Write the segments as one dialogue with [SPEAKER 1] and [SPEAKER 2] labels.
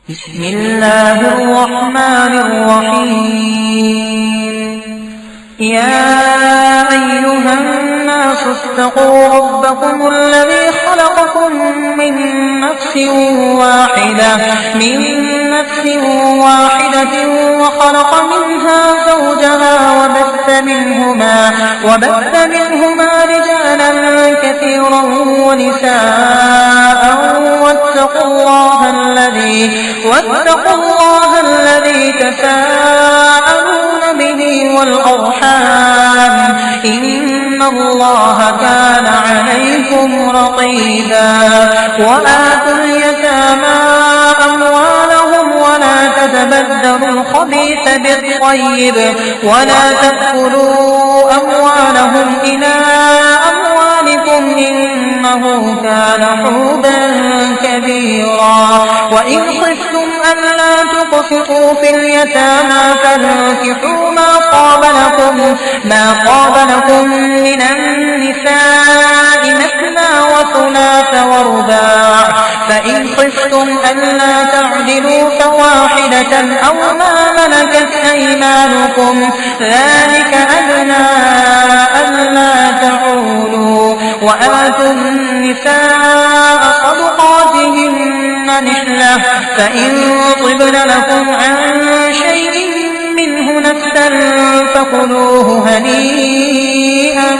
[SPEAKER 1] بسم الله الرحمن الرحيم يا أيها الناس اتقوا ربكم الذي خلقكم من نفس واحدة وخلق منها زوجها وبث منهما رجالا كثيرا ونساء واتقوا الله الذي تساءلون به والأرحام إن الله كان عليكم رقيبا وآتوا اليتامى أموالهم ولا تتبدلوا الخبيث بالطيب ولا تأكلوا أموالهم إلى أموالكم إنه كان حوبا كبيرا وإن خفتم ألا تقسطوا في اليتامى فانكحوا ما طاب لكم من النساء مثنى وثلاث ورباع فإن خفتم ألا تعدلوا فواحدة أو ما ملكت أيمانكم ذلك أدنى ألا تعولوا وآتوا النساء صدقاتهن نحلة فإن طبن لكم عن شيء منه نفسا فكلوه هنيئا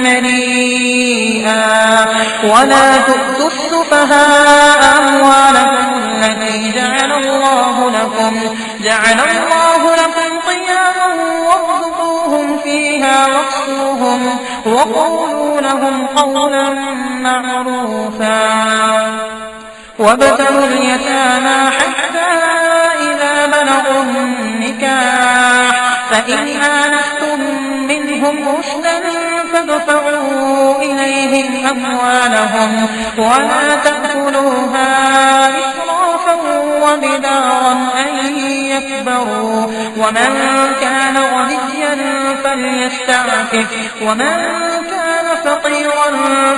[SPEAKER 1] مريئا ولا تؤتوا السفهاء أموالكم التي جعل الله لكم قياما وارزقوهم فيها واكسوهم وقولوا لهم قولا معروفا وابتلوا اليتامى حتى إذا بلغوا النكاح فإن آنستم منهم رشدا فادفعوا إليهم أموالهم ولا تأكلوها إسرافا وبدارا أن يكبروا ومن كان غنيا فليستعفف ومن كان فقيرا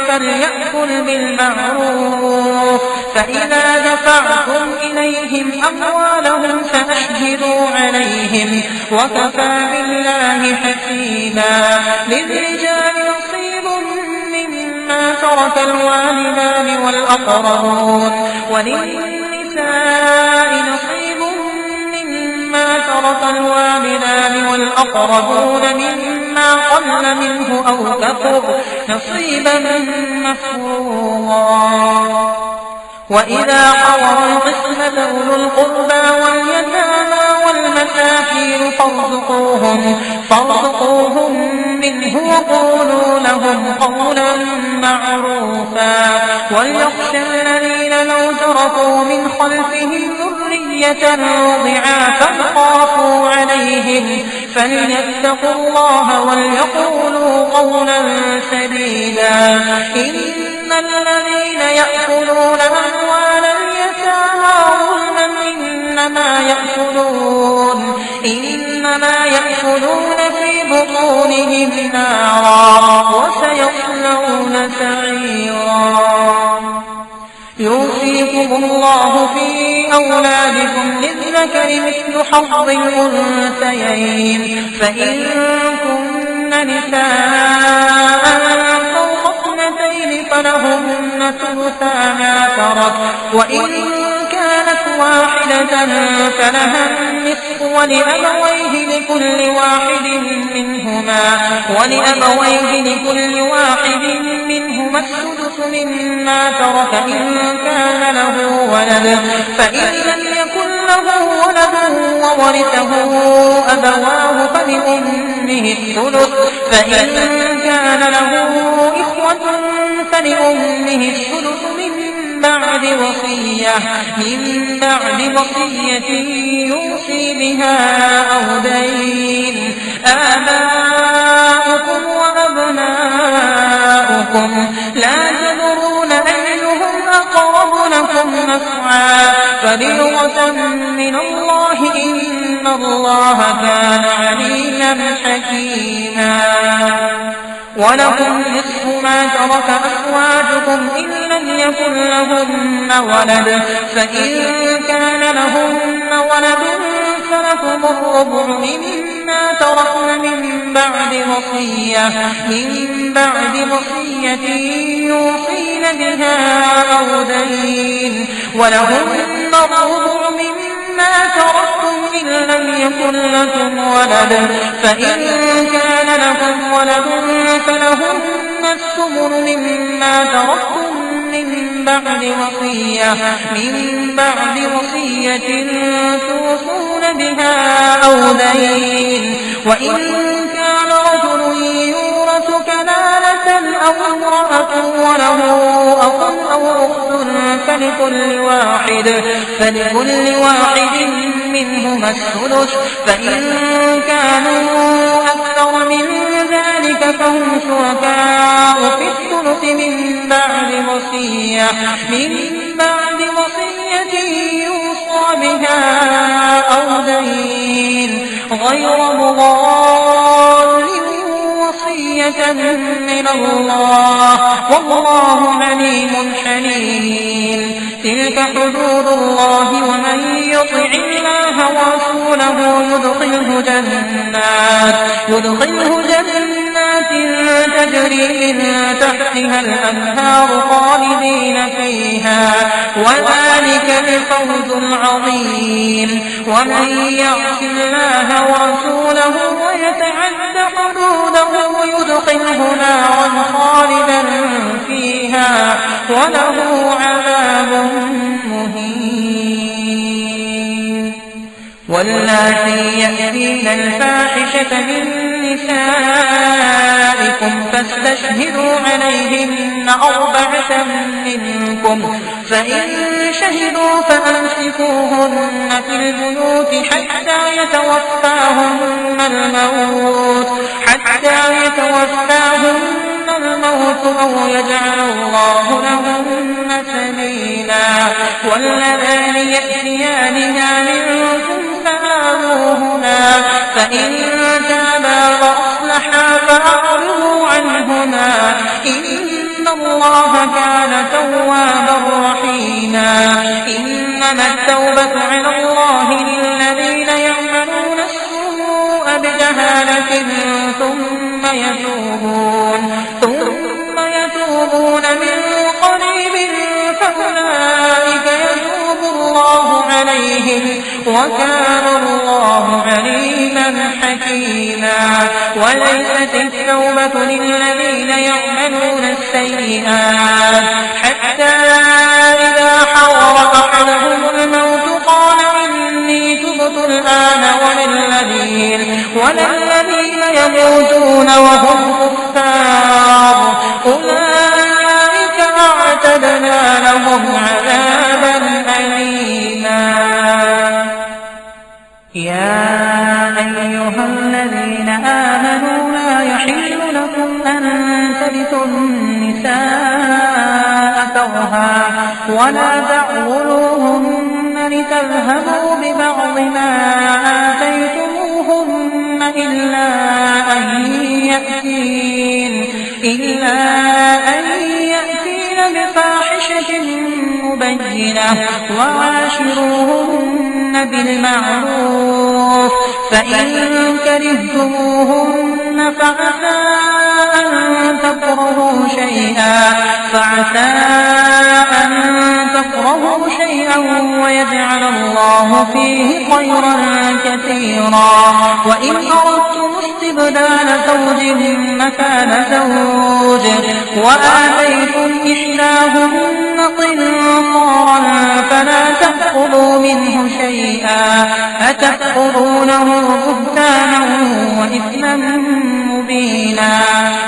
[SPEAKER 1] فليأكل بالمعروف فإذا دفعتم إليهم أموالهم فأشهدوا عليهم وكفى بالله حسيبا للرجال نصيب مما ترك الوالدان والأقربون وللنساء نصيب مما ترك الوالدان والأقربون مما قل منه أو كثر نصيبا مفروضا وإذا حضر القسمة أولو القربى واليتامى والمساكين فارزقوهم منه وقولوا لهم قولا معروفا وليخشى الذين لو تركوا من خلفهم ذرية ضعافا خافوا عليهم فليتقوا الله وليقولوا قولا سديدا إن الذين يأكلون أموال اليتامى ظلما إنما يأكلون في بطونهم نارا وسيصلون سعيرا يوصيكم الله في أولادكم للذكر مثل حظ الأنثيين فإن كن نساء فوق اثنتين فلهن ثلثا ما ترك وإن كانت واحدة فلها النصف ولأبويه لكل واحد منهما السدس مما ترك إن كان له ولد فإن لم يكن له ولد وورثه أبواه فلأمه الثلث فإن كان له إخوة فلأمه الثلث من بعد وصية يوصي بها أو دين آباؤكم وأبناؤكم لا تدرون أيهم أقرب لكم نفعا فريضة من الله إن الله كان عليما حكيما ولكم نصف مما ترك أزواجكم إن لم يكن لهن ولد فإن كان لهن ولد فلكم الربع مما تركن من بعد وصية يوصين بها أو دين ولهن الربع مما تركتم إن لم يكن لكم ولد فإن كان لكم ولد فلهن الثمن مما تركتم من بعد وصية توصون بها أو دين وإن كان رجل يورث كلالة أو امرأة وله أخ أو أخت فلكل واحد منهما الثلث فإن كانوا أكثر من ذلك فهم شركاء في الثلث من بعد وصية يوصى بها أو دين غير مضار وصية من الله والله عليم حليم تلك حدود الله ومن يطع الله ورسوله يدخله جنات تجري من تحتها الأنهار خالدين فيها وذلك الفوز العظيم ومن يعص الله ورسوله ويتعد حدوده يدخله نارا خالدا فيها وله عذاب مهين واللاتي يأتين الفاحشة من نسائكم فاستشهدوا عليهن 4 منكم فإن شهدوا فأمسكوهن في البيوت حتى يتوفاهن الموت أو يجعل الله لهن سبيلا واللذان يأتيانها منكم فآذوهما فإن تابا وأصلحا فأعرضوا عنهما إن الله كان توابا رحيما إنما التوبة على الله للذين يعملون السوء بجهالة ثم يتوبون من قريب فأولئك يتوب الله عليهم وكان الله عليما حكيما وليست التوبة للذين يعملون السيئات حتى إذا حضر أحدهم الموت قال إني تبت الآن وللذين يموتون وهم كفار أولئك أعتدنا لهم عذابا أليما يا أيها الذين آمنوا لا يحل لكم أن ترثوا النساء كرها ولا تعضلوهن لتذهبوا ببعض ما آتيتموهن إلا أن يأتين بفاحشة مبينة وعاشروهن بالمعروف فإن كرهتموهن فعسى أن تكرهوا شيئا ويجعل الله فيه خيرا كثيرا وإن أردتم استبدال زوج مكان زوج وآتيتم إحداهن قنطارا فلا تأخذوا منه شيئا أتأخذونه بهتانا وإثما مبينا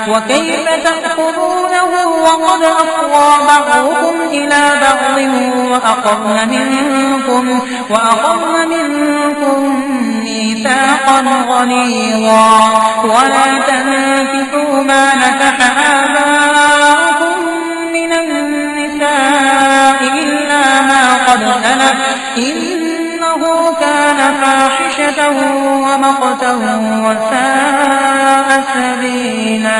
[SPEAKER 1] وكيف تأخذونه وقد أفضى بعضكم إلى بعض وأخذن منكم ميثاقا غليظا ولا تنكحوا ما نكح آباؤكم من النساء إلا ما قد سلف إنه كان فاحشة ومقتا وساء سبيلا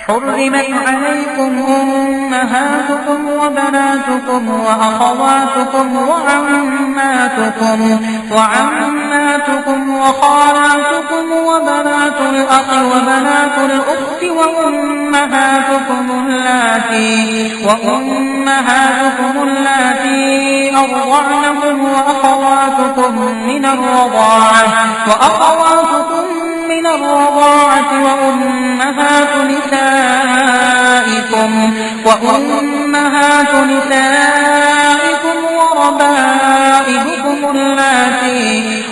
[SPEAKER 1] حرمت عليكم أمهاتكم وبناتكم وأخواتكم وعماتكم وخالاتكم وبنات الأخ وبنات الأخت وأمهاتكم اللاتي أرضعنكم وأخواتكم من الرضاعة وأمهات نسائكم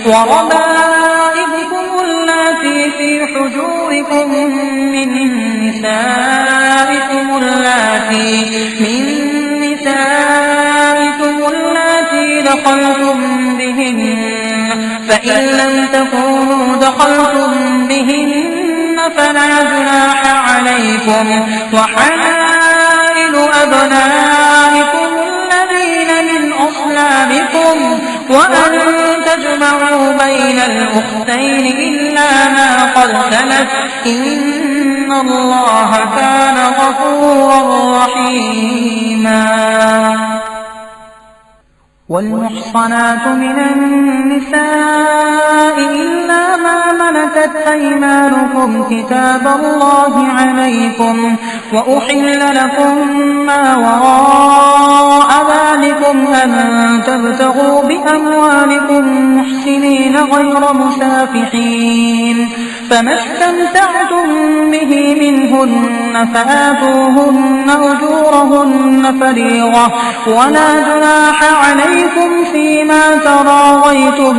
[SPEAKER 1] وربائبكم اللاتي في حجوركم من نسائكم اللاتي دخلتم بهن، فإن لم تكونوا دخلتم بهن فلا جناح عليكم، وحلائل أبنائكم الذين من أصلابكم، وأن تجمعوا بين الأختين إلا ما قد سلف، إن الله كان غفورا رحيما. والمحصنات من النساء إلا ما ملكت أيمانكم كتاب الله عليكم، وأحل لكم ما وراء ذلكم أن تبتغوا بأموالكم محسنين غير مسافحين، فما استمتعتم به منهن فآتوهن أجورهن فريضة، ولا جناح عليكم فيما تراضيتم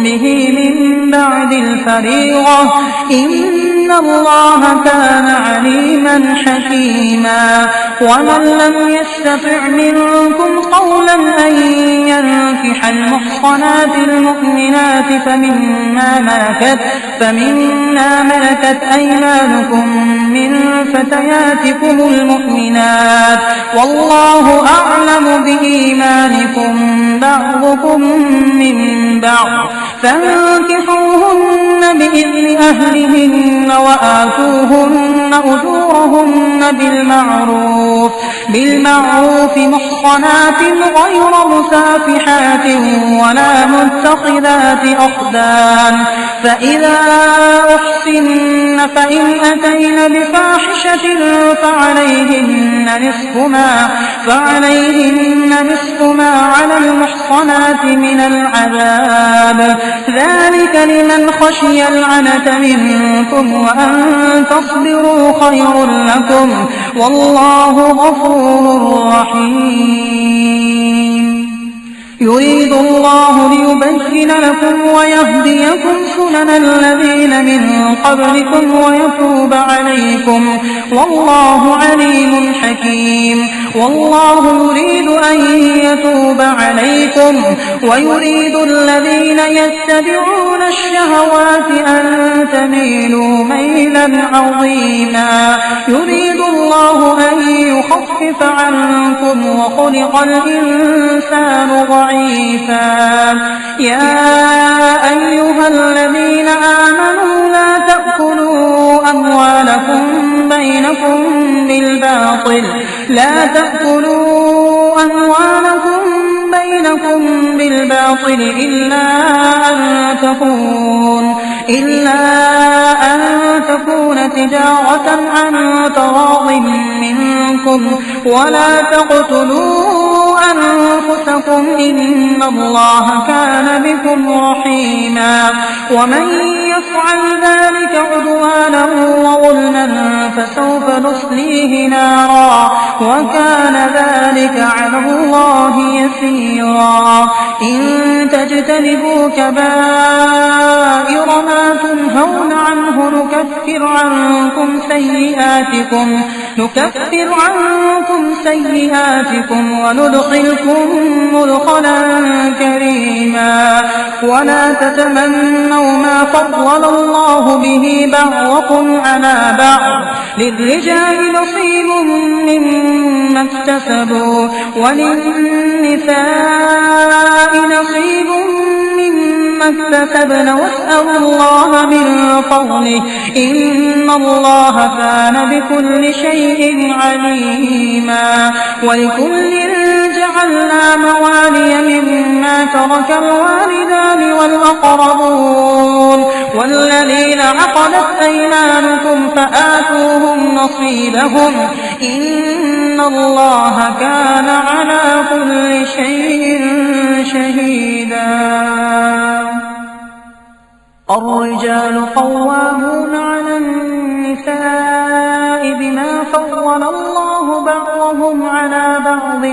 [SPEAKER 1] به من بعد الفريضة، إن الله كان عليما حكيما. ومن لم يستطع منكم قولا أن ينكح المحصنات المؤمنات فمما ملكت أيمانكم من فتياتكم المؤمنات، والله أعلم بإيمانكم بعضكم من بعض، فانكحوهن بإذن أهلهن وآتوهن أجورهن بالمعروف محصنات غير مسافحات ولا متخذات أخدان، فإذا أحصن فإن أتين بفاحشة فعليهن نصف ما على المحصنات من العذاب، ذلك لمن خشي العنة منكم، وأن تصبروا خير لكم، والله غفور رحيم. يريد الله ليبين لكم ويهديكم سنن الذين من قبلكم ويتوب عليكم، والله عليم حكيم. والله يريد أن يتوب عليكم ويريد الذين يتبعون الشهوات أن تميلوا ميلا عظيما. يريد الله أن يخفف عنكم وخلق الإنسان ضعيفا. يا أيها الذين آمنوا لا تأكلوا أموالكم بالباطل إلا أن تكون تجارة عن تراض منكم، ولا تقتلوا أنفسكم إن الله كان بكم رحيما. ومن يفعل ذلك عدوانا وظلما فسوف نصليه نارا، وكان ذلك على الله يسيرا. إن تجتنبوا كبائر ما تنهون عنه نكفر عنكم سيئاتكم وندخلكم مدخلا كريما. ولا تتمنوا ما فضل الله به بعضكم على بعض، للرجال نصيب مما اكتسبوا وللنساء نصيب مما مما اكتسبن واسألوا الله من فضله إن الله كان بكل شيء عليما ولكل جعلنا موالي مما ترك الوالدان والأقربون والذين عقدت أيمانكم فآتوهم نصيبهم إن الله كان على كل شيء شهيدا. الرجال قوامون على النساء بما فضل الله بعضهم على بعض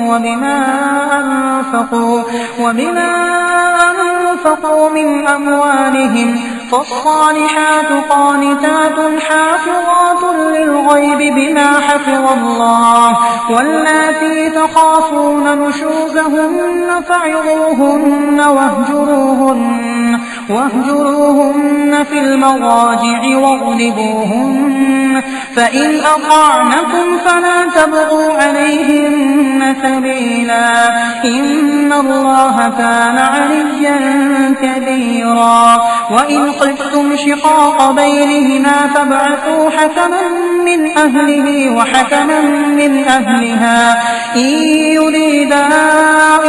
[SPEAKER 1] وبما أنفقوا من أموالهم فالصالحات قانتات حافظات للغيب بما حفظ الله واللاتي تخافون نشوزهن فعظوهن واهجروهن في المضاجع واضربوهن فإن أطعنكم فلا تبغوا عليهن سبيلا إن الله كان عليا كبيرا. وإن خفتم شقاق بينهما فابعثوا حكما من أهله وحكما من أهلها إن يريدا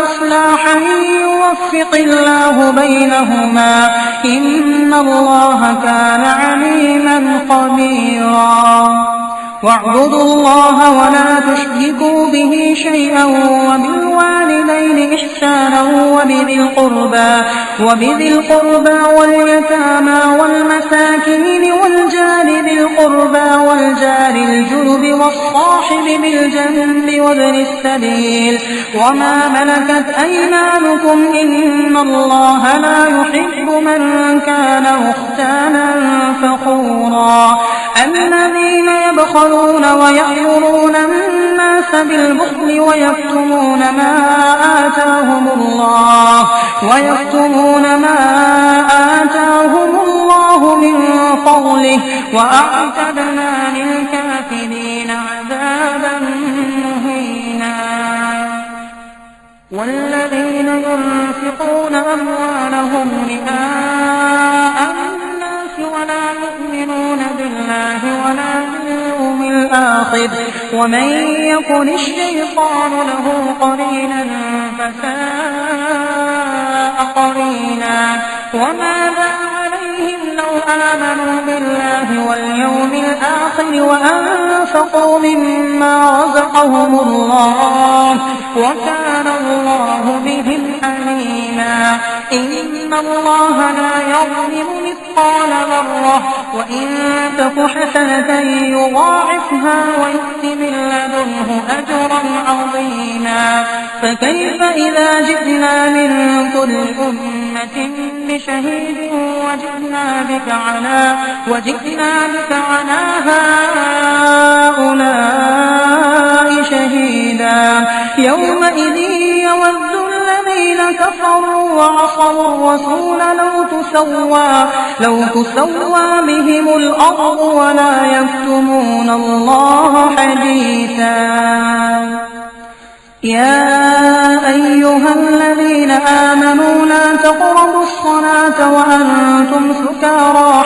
[SPEAKER 1] إصلاحا يوفق الله بينهما إن الله كان عليما خبيرا. واعبدوا الله ولا تشركوا به شيئا وبالوالدين إحسانا وبذي القربى واليتامى والمساكين والجار ذي القربى والجار الجنب والصاحب بالجنب وابن السبيل وما ملكت أيمانكم إن الله لا يحب من كان مختالا فخورا. الذين يبخلون ويأمرون الناس بالبخل ويكتمون ما آتاهم الله من فضله وأعتدنا للكافرين عذابا مهينا. والذين ينفقون أموالهم رئاء الناس ولا يؤمنون بالله ولا باليوم الآخر ومن يكن الشيطان له قرينا فساء قرينا. وماذا عليهم لو آمنوا بالله واليوم الآخر وأنفقوا مما رزقهم الله وكان الله بهم عليما. إن الله لا يظلم مثقال ذرة وإن تك حسنة يضاعفها ويؤت من لدنه أجرا عظيما. فكيف إذا جئنا من كل أمة بشهيد وجئنا بك على هؤلاء شهيدا. يومئذ يود الذين كفروا وعصوا الرسول لو تسوى بهم الأرض ولا يكتمون الله حديثا. يا أيها الذين آمنوا لا تقربوا الصلاة وأنتم سكارى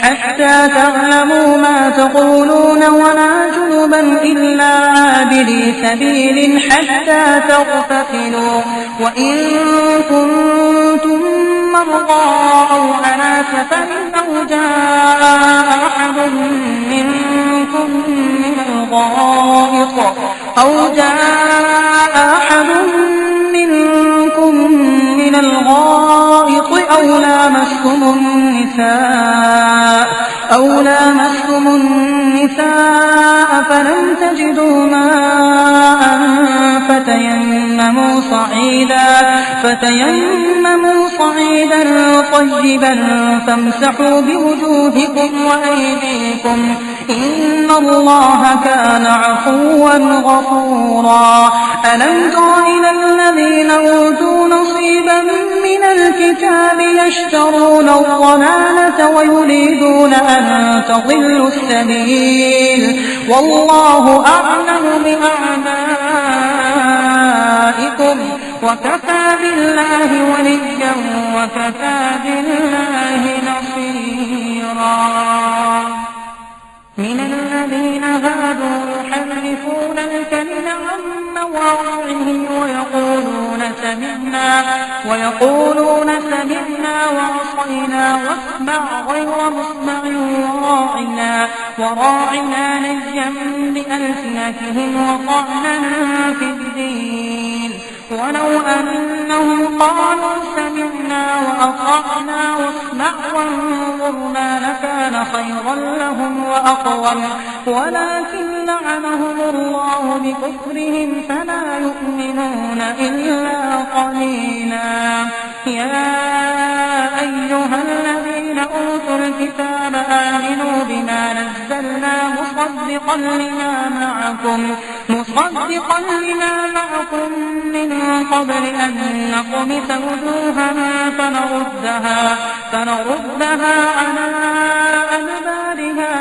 [SPEAKER 1] حتى تعلموا ما تقولون ولا جنبا إلا عابري سبيل حتى تغتسلوا وإن كنتم مرضى أو على سفر أو جاء أحد منكم من الغائط أو لامستم النساء فلم تجدوا ماء فتيمموا صعيدا طيبا فامسحوا بوجوهكم وأيديكم إن الله كان عفوا غفورا. ألم تر إلى الذين أوتوا نصيبا من الكتاب يشترون الضلالة ويريدون أن تضلوا السبيل والله أعلم بأعدائكم وكفى بالله وليا وكفى بالله نصيرا. من الذين هادوا يحرفون الكلم عن مواضعه ويقولون سمعنا وعصينا واسمع غير مسمع وراعنا ليا بألسنتهم وطعنا في الدين. ولو أنهم قالوا سمعنا وأطعنا واسمع وانظرنا لكان خيرا لهم وأقوم، ولكن لعنهم الله بكفرهم فلا يؤمنون إلا قليلا. يا أيها الذين أوتوا الكتاب آمنوا بما نزلنا مصدقا لما معكم من قبل أن نطمس وجوها فنردها على أدبارها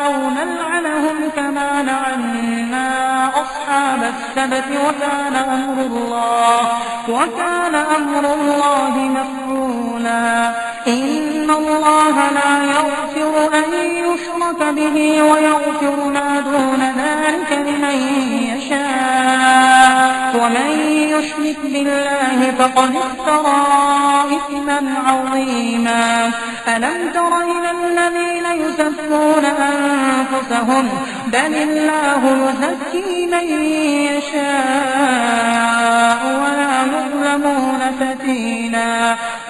[SPEAKER 1] أو نلعنهم كما لعنا أصحاب السبت وكان أمر الله مفعولا. إن الله لا يغفر أن يشرك به ويغفر ما دون ذلك لمن يشاء، ومن يشرك بالله فقد افترى إثما عظيما. ألم تر إلى الذين يزكون أنفسهم بل الله يزكي من يشاء ولا يظلمون فتيلا.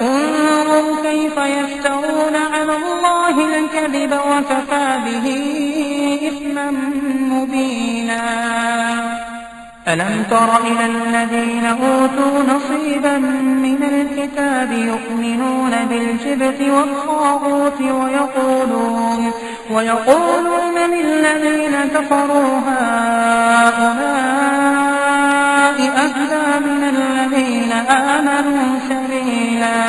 [SPEAKER 1] انظر كيف يفترون على الله الكذب وكفى به إثما مبينا. ألم تر إلى الذين أوتوا نصيبا من الكتاب يؤمنون بالجبت والطاغوت ويقولون للذين كفروا هؤلاء أهدى من الذين آمنوا سبيلا.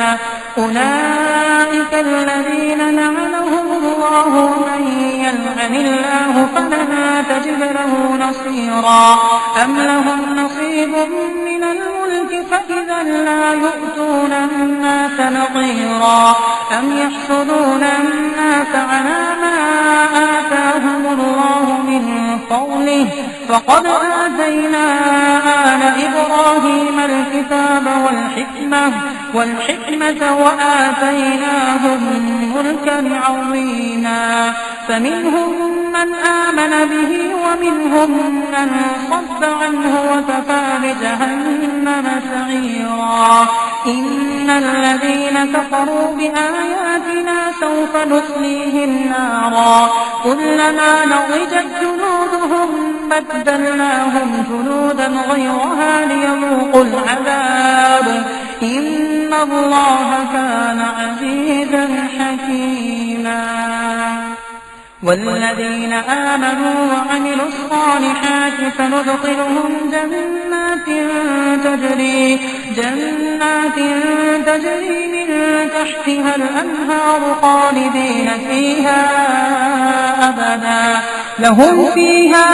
[SPEAKER 1] أولئك الذين لعنهم الله ومن يلعن الله فلن تجد له نصيرا. أم لهم نصيب من الملك فإذا لا يؤتون الناس نقيرا. أم يحسدون الناس على ما آتاهم الله من فضله فقد آتينا آل إبراهيم الكتاب والحكمة وآتيناهم ملكا عظيما. فمنهم من آمن به ومنهم من صد عنه وكفى بجهنم سعيرا. إن الذين كفروا بآياتنا سوف نصليهم نارا كلما نضجت جلودهم بدلناهم جلودا غيرها ليذوقوا العذاب إن الله كان عزيزا حكيما. والذين آمنوا وعملوا الصالحات فندخلهم جنات تجري من تحتها الأنهار خالدين فيها أبدا لهم فيها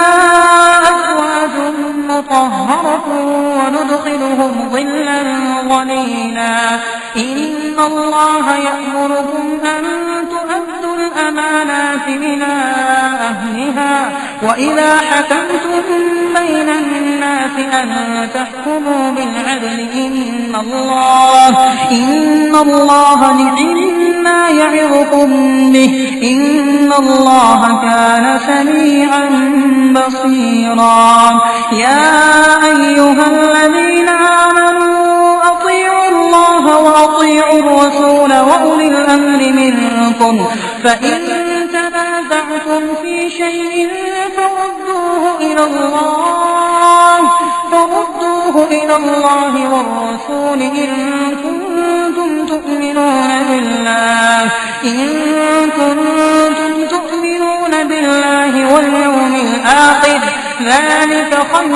[SPEAKER 1] أزواج مطهرة وندخلهم ظلا ظليلا. إن الله يأمركم أن تؤدوا الأمانات إلى أهلها وإذا حكمتم بين الناس أن تحكموا بالعدل إن الله نعم ما يعظكم به إن الله كان سميعا بصيرا. يا أيها الذين آمنوا أطيعوا الله وأطيعوا الرسول وأولي الأمر منكم فإن تنازعتم في شيء فردوه إلى الله والرسول إن كنتم تؤمنون بالله واليوم الآخر ذلك خير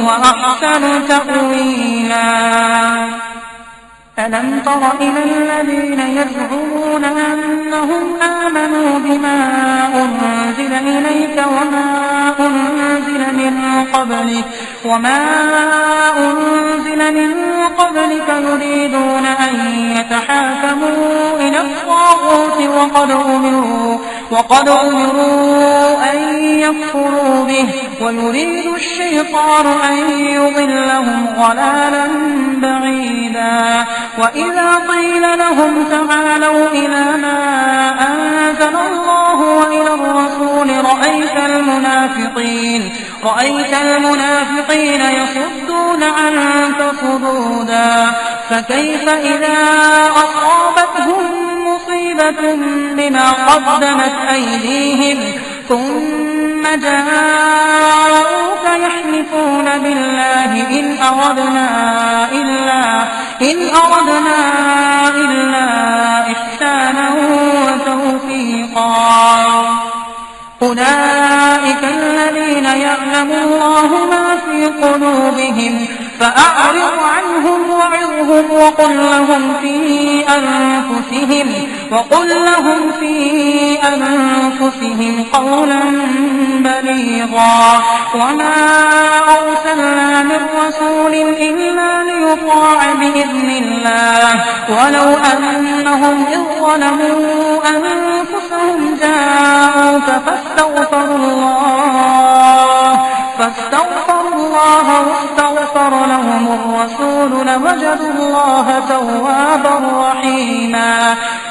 [SPEAKER 1] وأحسن تأويلا. ألم تر إلى الذين يزعمون أنهم آمنوا بما أنزل إليك وما أنزل من قبلك قبلك يريدون أن يتحاكموا إلى الطاغوت وقد أمروا أن يكفروا به ويريد الشيطان أن يضلهم ضلالا بعيدا. وإذا قيل لهم تعالوا إلى ما أنزل الله وإلى الرسول رأيت المنافقين يصدون عنك صدودا. فكيف إذا أصابتهم مصيبة بما قدمت أيديهم ثم جاءوك يحلفون بالله إن أردنا إلا إحسانا وتوفيقا. أولئك الذين يعلم الله ما في قلوبهم فأعرض عنهم وعظهم وقل لهم في أنفسهم قولا بليغا. وما أرسلنا من رسول إلا ليطاع بإذن الله ولو أنهم إذ ظلموا أنفسهم جاءوك فاستغفروا الله واستغفر لهم الرسول لوجدوا الله توابا رحيما.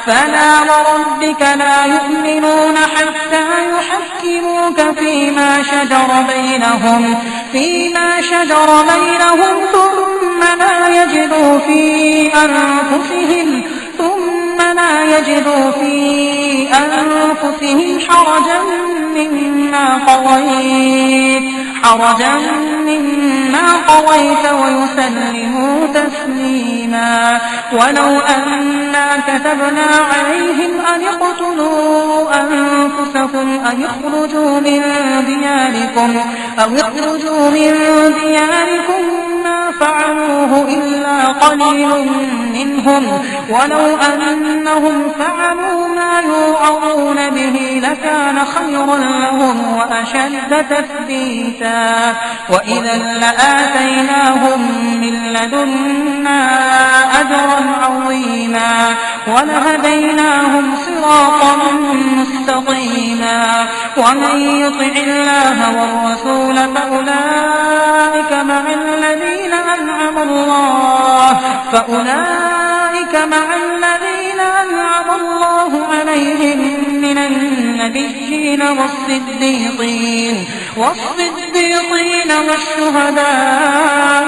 [SPEAKER 1] فلا وربك لا يؤمنون حتى يحكموك فيما شجر بينهم ثم لا يجدوا في أنفسهم حرجا مما قضيت ويسلموا تسليما. ولو أنا كتبنا عليهم أن اقتلوا أنفسكم أو اخرجوا من دياركم ما فعلوه إلا قليل منهم ولو أنهم فعلوا ما يوعظون به لكان خيرا لهم وأشد تثبيتا. وإذا لآتيناهم من لدنا أجرا عظيما ولهديناهم صراطا مستقيما. ومن يطع الله والرسول فأولئك مع الذين أنعم الله عليهم من النبيين والصديقين والشهداء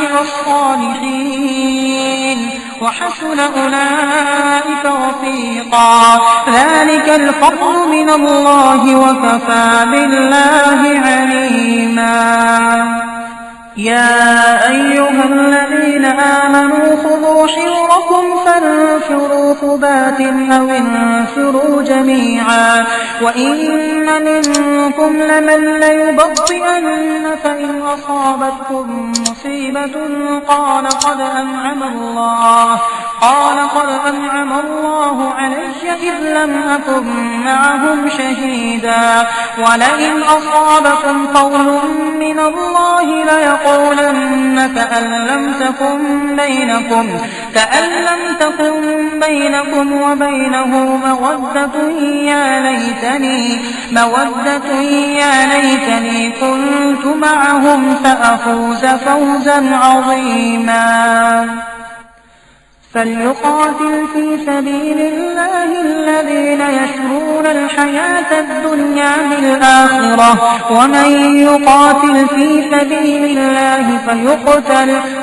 [SPEAKER 1] والصالحين وحسن أولئك رفيقا. ذلك الفضل من الله وكفى بالله عليما. يا أيها الذين آمنوا خذوا حذركم فانفروا ثبات أو انفروا جميعا. وإن منكم لمن ليبطئن فإن أصابتكم مصيبة قال قد أنعم الله علي إذ لم أكن معهم شهيدا. ولئن أصابكم فضل من الله ليقولن كأن لم تكن بينكم وبينه مودة يا ليتني كنت معهم فأفوز فوزا عظيما. فليقاتل في سبيل الله الذين يشرون الحياة الدنيا بالآخرة ومن يقاتل في سبيل الله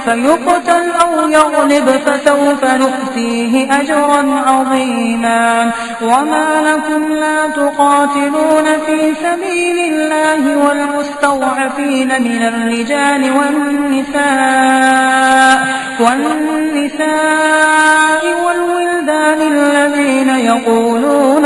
[SPEAKER 1] فيقتل أو يغلب فسوف نؤتيه أجرا عظيما. وما لكم لا تقاتلون في سبيل الله والمستضعفين من الرجال والنساء والولدان الذين يقولون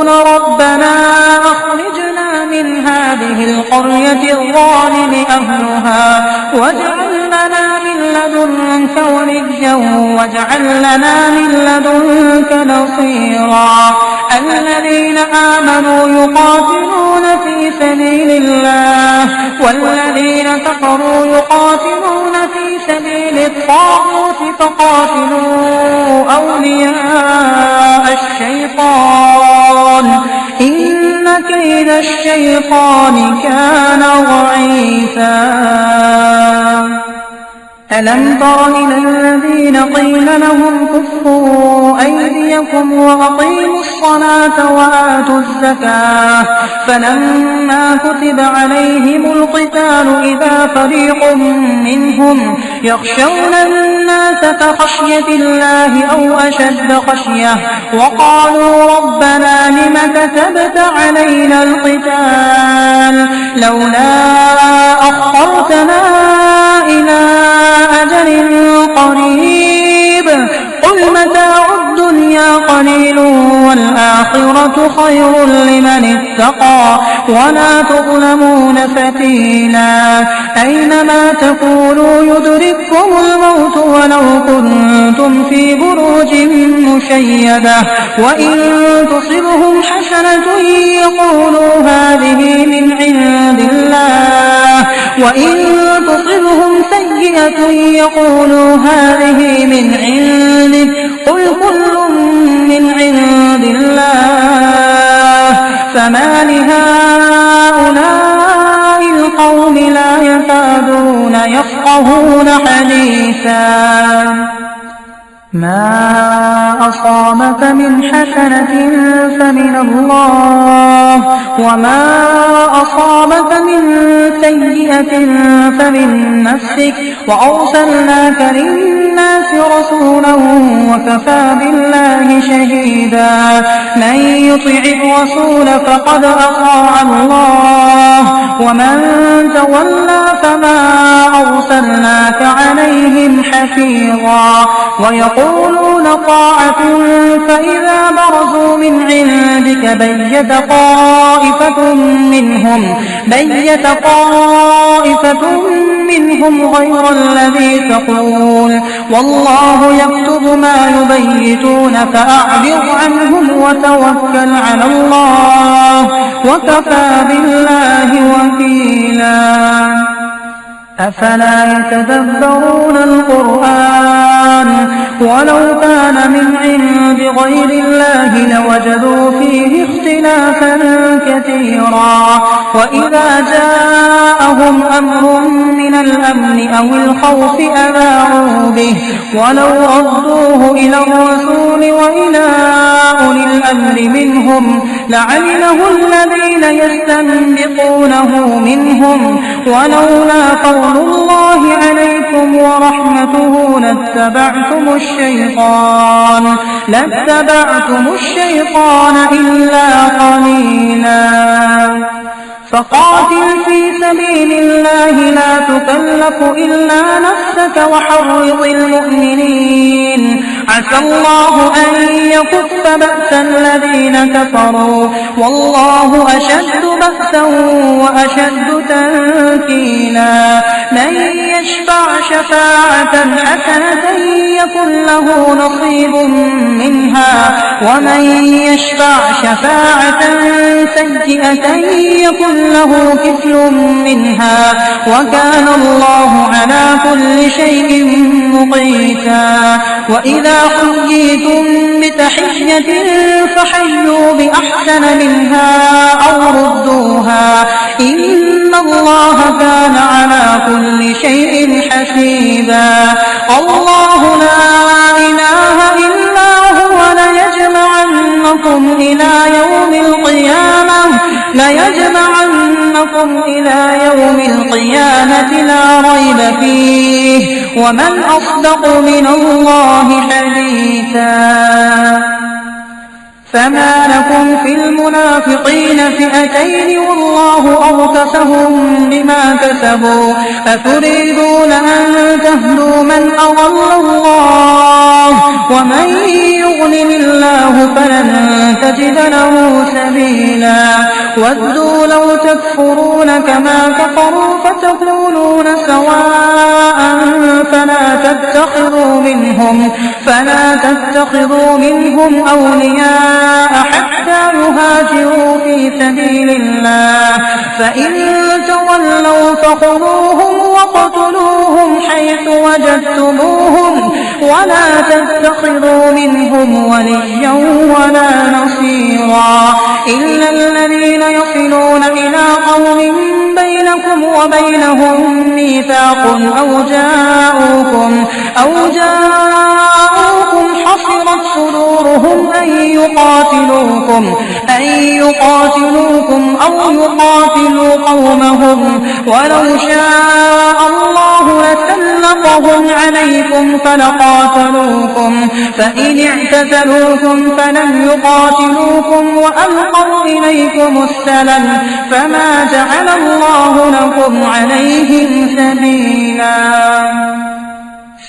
[SPEAKER 1] ربنا أخرجنا من هذه القرية الظالم أهلها واجعل لنا من لدنك وليا واجعل لنا من لدنك نصيرا. الذين آمنوا يقاتلون في سبيل الله والذين كفروا يقاتلون في سبيل الشيطان كان ضعيفا. ألم تر إلى الذين قيل لهم كفوا أيديكم وأقيموا الصلاة وآتوا الزكاة فلما كتب عليهم القتال إذا فريق منهم يخشون الناس كخشية الله أو أشد خشية وقالوا ربنا لم كتبت علينا القتال لولا أخرتنا إلى أجل قريب قل متاع الدنيا قليل والآخرة خير لمن اتقى ولا تظلمون فتيلا أينما تكونوا يدرككم الموت ولو كنتم في بروج مشيدة وإن تصبهم حسنة يقولوا هذه من عند الله وإن تصبهم سيئة يقولوا هذه من عندك قل كل من عند الله فما لهؤلاء القوم لا يكادون يفقهون حديثا. ما أصابك من حسنة فمن الله وما أصابك من سيئة فمن نفسك وأرسلناك للناس رسولا وكفى بالله شهيدا. من يطع الرسول فقد أطاع الله ومن تولى فما أرسلناك عليهم حفيظا. ويقولون طاعة فإذا برزوا من عندك بيت طائفة منهم غير الذي تقول والله يكتب ما يبيتون فأعرض عنهم وتوكل على الله وكفى بالله وكيلا. أفلا يتدبرون القرآن ولو كان من عند غير الله لوجدوا فيه اختلافا كثيرا. وإذا جاءهم أمر من الأمن أو الخوف أذاعوا به ولو ردوه إلى الرسول وإلى أولي الأمر منهم لعلمه الذين يستنبطونه منهم ولولا فضل الله عليكم ورحمته لاتبعتم الشيطان إلا قليلا. فقاتل في سبيل الله لا تكلف إلا نفسك وحرض المؤمنين عسى الله أن يكف بأس الذين كفروا والله أشد بأسا وأشد تنكيلا. من يشفع شفاعة حسنة يكن له نصيب منها ومن يشفع شفاعة سيئة يكن له كفل منها وكان الله على كل شيء مقيتا. وإذا حييتم بتحية فحيوا بأحسن منها أو ردوها إن الله كان على كل شيء حسيبا. الله لا إله إلا هو ليجمعنكم إلى يوم القيامة لا ريب فيه ومن أصدق من الله حديثا. فما لكم في المنافقين فئتين والله أركسهم بما كسبوا أتريدون أن تهدوا من أضل الله ومن يضلل الله فلن تجد له سبيلا. ودوا لو تكفرون كما كفروا فتكونون سواء فلا تتخذوا منهم أولياء حتى يهاجروا في سبيل الله فإن تولوا فخذوهم واقتلوهم حيث حيث وجدتموهم ولا تتخذوا منهم وليا ولا نصيرا إلا الذين يصلون إلى قوم بينكم وبينهم ميثاق أو جاءوكم حصرت صدورهم أن يقاتلوكم أو يقاتلوا قومهم ولو شاء الله لسلطهم عليكم فلقاتلوكم فإن اعتزلوكم فلم يقاتلوكم وألقوا إليكم السلم فما جعل الله لكم عليهم سبيلا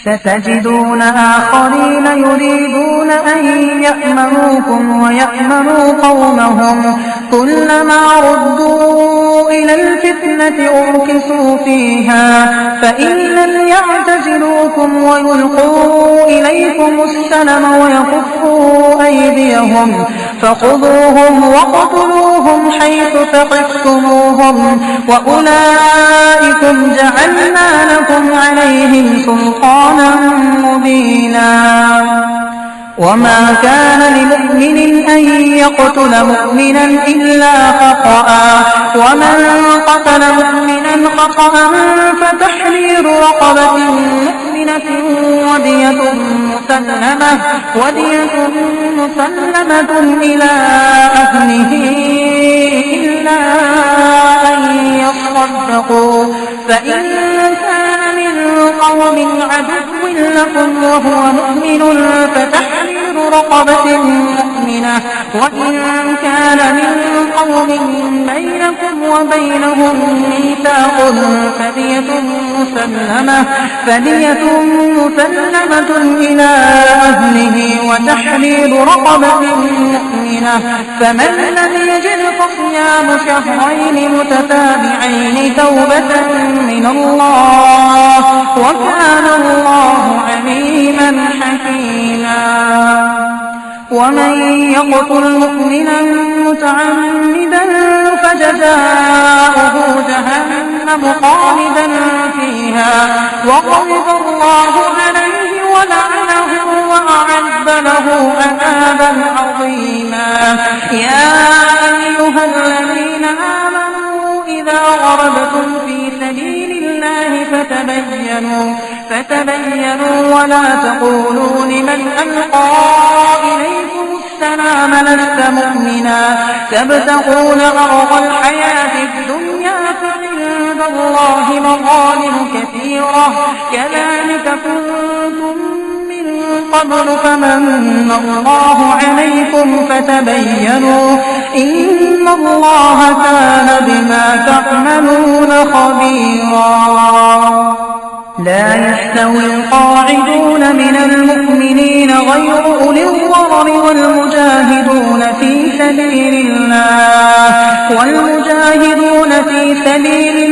[SPEAKER 1] ستجدون آخرين يريدون أن يأمنوكم ويأمنوا قومهم كلما ردوا إلى الفتنة أركسوا فيها فإن لم يعتزلوكم ويلقوا إليكم السلم ويكفوا أيديهم فخذوهم وقتلوهم حيث ثقفتموهم وأولئكم جعلنا لكم عليهم سلطانا مبينا وما كان لمؤمن أن يقتل مؤمنا إلا خطأ ومن قتل مؤمنا خطأ فتحرير رقبة مؤمنة ودية مسلمة إلى أهله إلا أن يصدقوا فإن كان من قوم عدو لكم وهو مؤمن فتحرير رقبة مؤمنة وإن كان من قوم بينكم وبينهم ميثاق فدية مسلمة إلى أهله وتحرير رقبة مؤمنة فمن لم يجد فصيام شهرين متتابعين توبة من الله وكان الله عليما حكيما ومن يقتل مؤمنا متعمدا فجزاؤه جهنم خالدا فيها وغضب الله عليه ولعنه وأعد له عذابا عظيما يا أيها الذين آمنوا إذا ضربتم في سبيل الله فتبينوا ولا تقولوا لمن ألقى إليكم السلام لست مؤمنا تبتغون عرض الحياة الدنيا فعند الله مغانم كثيرة كذلك كنتم من قبل فمن الله عليكم فتبينوا إن الله كان بما تعملون خبيرا لا يستوي القاعدون من المؤمنين غير أولي الضرر والمجاهدون في سبيل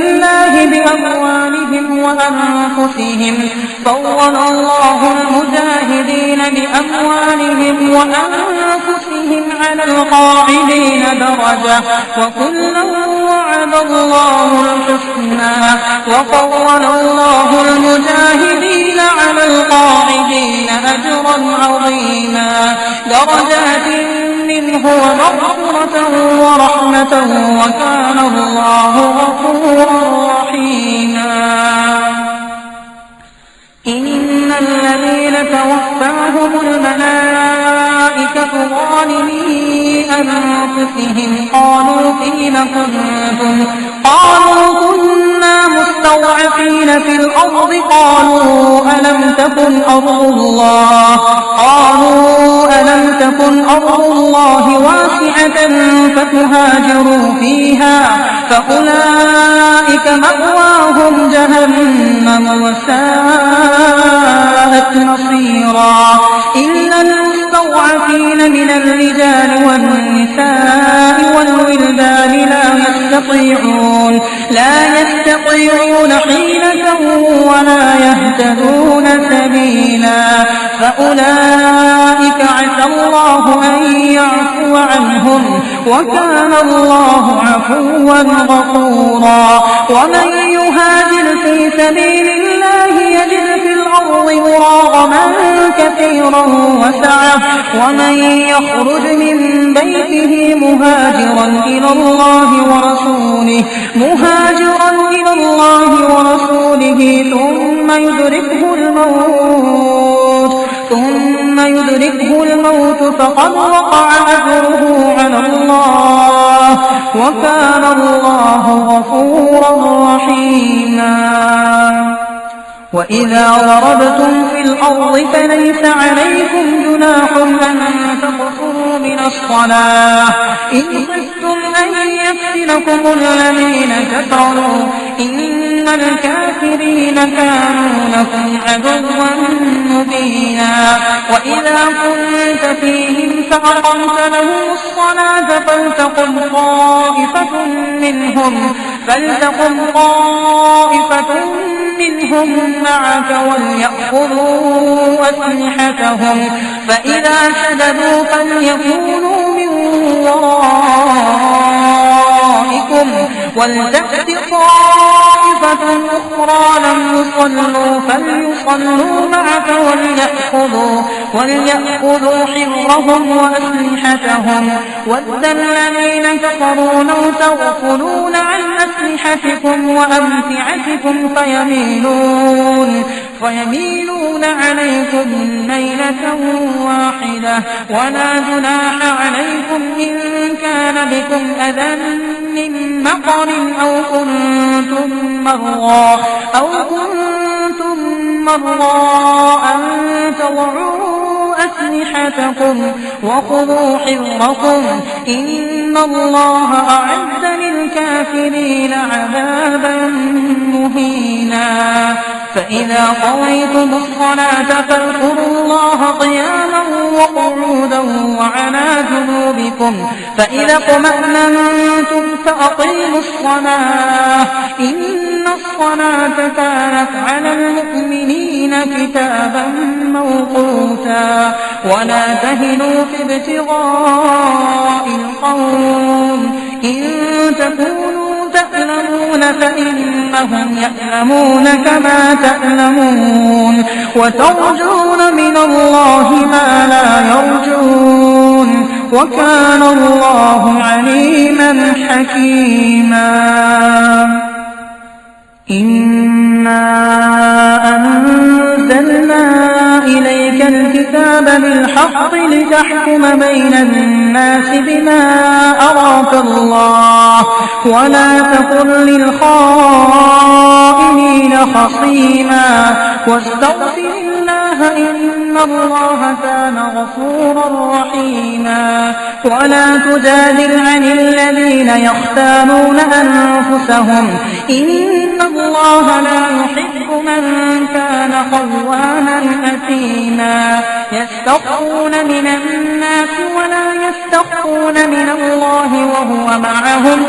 [SPEAKER 1] الله بأموالهم وأنفسهم فضل الله المجاهدين بأموالهم وأنفسهم على القاعدين درجة وكلا وعد الله الحسنى وفضل الله المجاهدين على القاعدين أجرا عظيما درجات منه ومغفرة ورحمة وكان الله غفورا رحيما إن الذين توفاهم الملائكة ظالمي أنفسهم قالوا فيم كنتم قالوا كنا مستضعفين في الأرض قالوا ألم تكن أرض الله واسعة فتهاجروا فيها فأولئك مأواهم جهنم وساءت مصيرا إلا المستضعفين من الرجال والنساء والولدان لا يستطيعون حيلة ولا يهتدون سبيلا فأولئك عسى الله أن يعفو عنهم وكان الله عفوا غفورا ومن يهاجر في سبيل الله يجد كثيرا وسعة ومن يخرج من بيته مهاجرا إلى الله ورسوله ثم يدركه الموت فقد وقع أجره على الله وكان الله غفورا رحيما وإذا ضربتم في الأرض فليس عليكم جناح أن تقصروا من الصلاة إن خفتم أن يفتنكم الذين كفروا إن الكافرين كانوا لكم عدوا مبينا وإذا كنت فيهم فأقمت لهم الصلاة فلتقم طائفة منهم معك وليأخذوا أسلحتهم فإذا سجدوا فليكونوا من ورائكم ولتأت طائفة أخرى لم يصلوا فليصلوا معك وليأخذوا حذرهم وأسلحتهم ود الذين كفروا لو تغفلون عن أسلحتكم وأمتعتكم فيميلون عليكم ميلة واحدة ولا جناح عليكم إن كان بكم أذى من مطر أو كنتم مرضى أن تضعوا أسلحتكم وخذوا حذركم إن الله أعد للكافرين عذابا مهينا فإذا قضيتم الصلاة فاذكروا الله قياما وقعودا وعلى جنوبكم فإذا اطمأننتم فأقيموا الصلاة إن الصلاة كانت على المؤمنين كتابا موقوتا ولا تهنوا في ابتغاء القوم إن تكونوا تألمون فإنهم يألمون كما تألمون وترجون من الله ما لا يرجون وكان الله عليما حكيما إنا أنزلنا إليك الكتاب بالحق لتحكم بين الناس بما أراك الله ولا تكن للخائنين خصيما واستغفر الله إن الله كان غفورا رحيما ولا تجادل عن الذين يختانون أنفسهم إن الله لا يحب من كان خوانا أثيما يستخفون من الناس ولا يستخفون من الله وهو معهم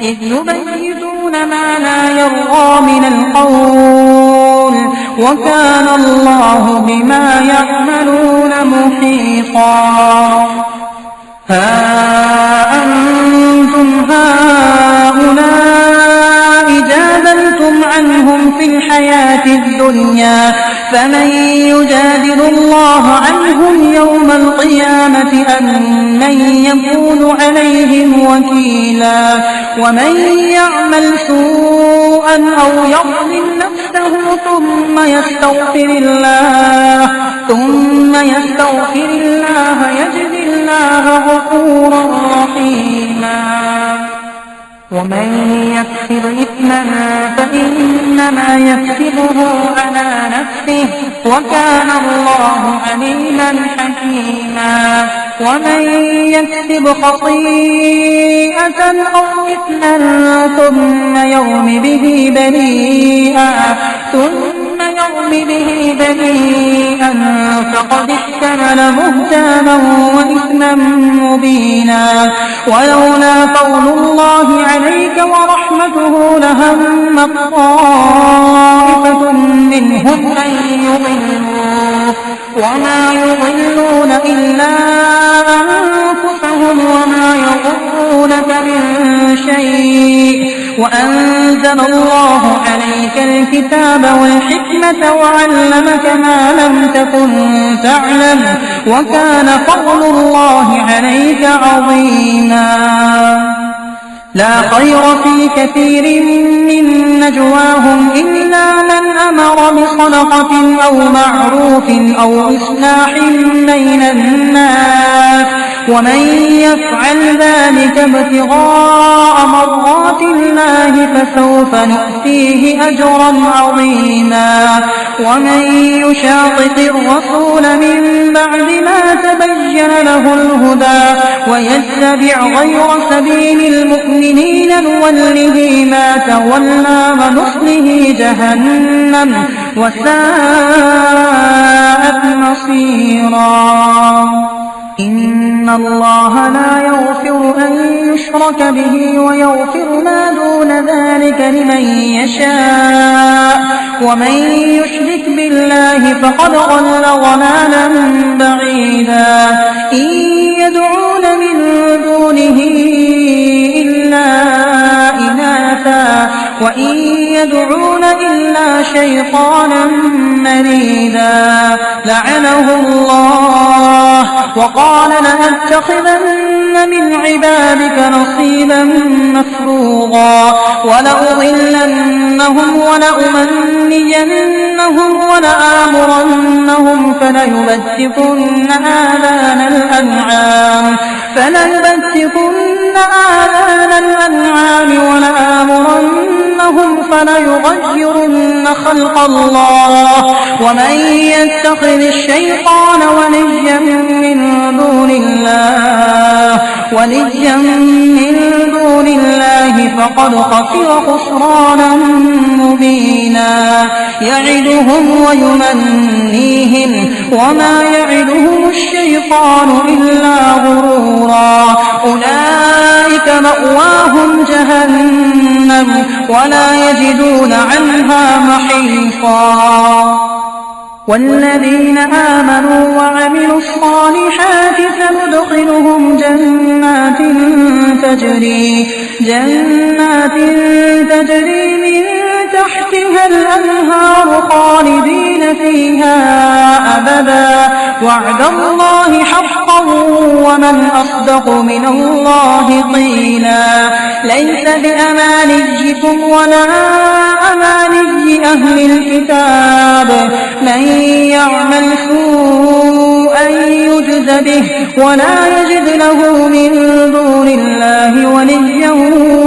[SPEAKER 1] إذ يبيتون ما لا يرضى من القول وكان الله بما يعملون محيطا ها أنتم هؤلاء جادلتم عنهم في الحياة الدنيا فمن يجادل الله عنهم يوم القيامة أم من يكون عليهم وكيلا ومن يعمل سوءا أو يظلم نفسه ثم يستغفر الله يجد الله غفورا رحيما ومن يكسب إثما فإنما يكسبه على نفسه وكان الله عليما حكيما ومن يكسب خطيئة أو إثما ثم يرم به بريئا فقد احتمل بهتانا وإثما مبينا ولولا فضل الله عليك ورحمته لهم طائفة منهم أن يضلوك وما يضلون إلا أنفسهم وما يضرونك من شيء وأنزل الله عليك الكتاب والحكمة وعلمك ما لم تكن تعلم وكان فضل الله عليك عظيما لا خير في كثير من نجواهم إلا من أمر بصدقة أو معروف أو إصلاح بين الناس ومن يفعل ذلك ابتغاء مرضات الله فسوف نؤتيه أجرا عظيما ومن يشاقق الرسول من بعد ما تبين له الهدى ويتبع غير سبيل المؤمنين نوله ما تولى ونصله جهنم وساءت مصيرا إن الله لا يغفر أن يشرك به ويغفر ما دون ذلك لمن يشاء ومن يشرك بالله فقد ضل ضلالا بعيدا إن يدعون من دونه إلا إناثا وإن يدعون إلا شيطانا مريدا لعنه الله وقال لأتخذن من عبادك نصيبا مفروضا ولأضلنهم ولأمنينهم ولآمرنهم فليبتكن آذان الأنعام ولآمرنهم فليغيرن خلق الله ومن يتخذ الشيطان وليا من دون الله فقد خسر خسرانا مبينا يعدهم ويمنيهم وما يعدهم الشيطان إلا غرورا أولئك مأواهم جهنم ولا يجدون عنها محيصا والذين آمنوا وعملوا الصالحات سندخلهم جنات تجري من تحتها الأنهار خالدين فيها أبدا وعد الله حقا ومن أصدق من الله قيلا ليس بأمانيكم ولا أماني أهل الكتاب من يعمل سوءا يجز به ولا يجد له من دون الله وليا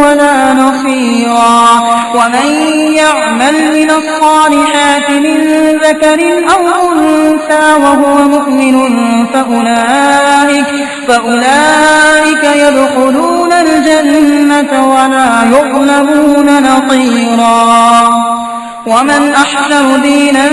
[SPEAKER 1] ولا نصيرا ومن يعمل من الصالحات من ذكر أو أنثى وهو مؤمن فأولئك يدخلون الجنة ولا يظلمون نقيرا ومن أحسن دينا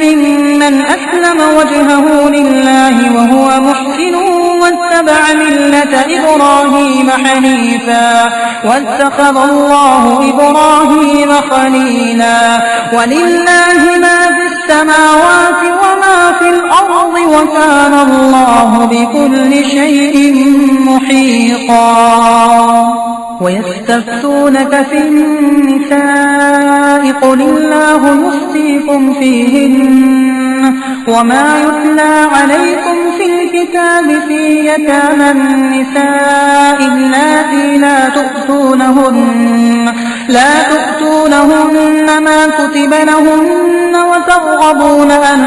[SPEAKER 1] ممن أسلم وجهه لله وهو محسن واتبع ملة إبراهيم حنيفا واتخذ الله إبراهيم خليلا ولله ما في السماوات وما في الأرض وكان الله بكل شيء محيطا ويستفتونك في النساء قل الله يفتيكم فيهن وما يتلى عليكم في الكتاب في يتامى النساء اللاتي لا تؤتونهن ما كتب لهن وترغبون أن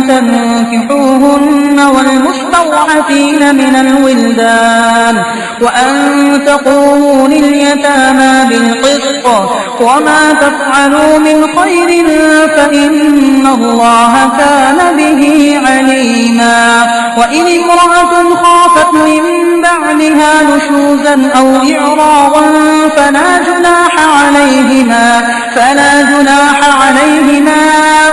[SPEAKER 1] تنكحوهن والمستضعفين من الولدان وأن تقوموا لليتامى بالقسط وما تفعلوا من خير فإن الله كان به عليما وإن امرأة خافت من بعدها نشوزا أو إعراضا فلا جناح عليهما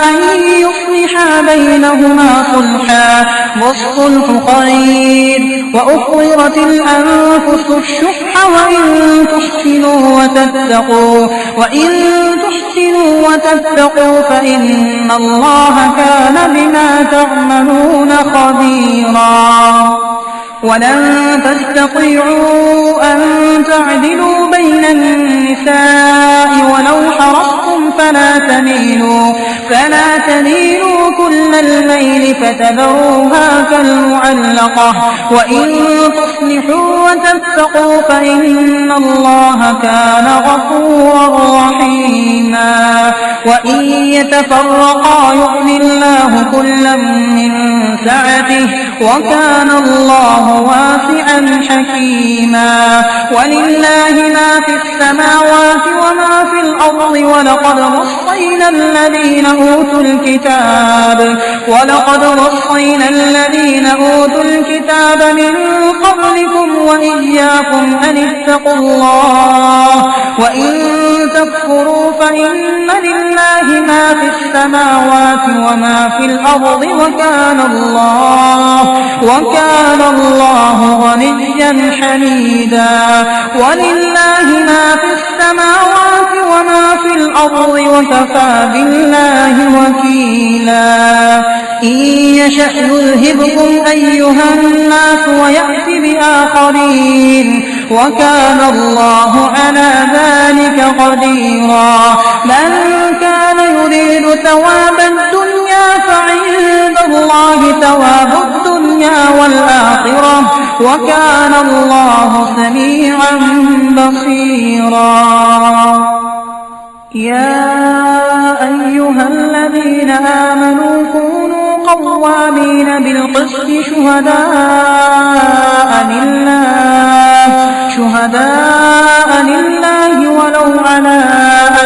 [SPEAKER 1] أن يصلحا بينهما صلحا والصلح خير وأحضرت الأنفس الشح وإن تحسنوا وتتقوا فإن الله كان بما تعملون خبيرا ولن تستطيعوا أن تعدلوا بين النساء ولو حرصتم فلا تميلوا كل الميل فتذروها كالمعلقة وإن تصلحوا وتتقوا فإن الله كان غفورا رحيما وإن يتفرقا يغن الله كلا من سعته وكان الله واسعا حكيما ولله ما في السماوات وما في الأرض ولقد وصينا الذين أوتوا الكتاب من قبلكم وإياكم أن اتقوا الله وإن تكفروا فإن لله ما في السماوات وما في الأرض وكان الله غنيا حميدا ولله ما في السماوات وما في الأرض وكفى بالله وكيلا إن يشأ يذهبكم أيها الناس ويأتي بآخرين وكان الله على ذلك قديرا من كان يريد ثواب الدنيا فعند الله ثواب الدنيا والآخرة وكان الله سميعا بصيرا يا أيها الذين آمنوا كونوا قوامين بالقسط شهداء لله ولو على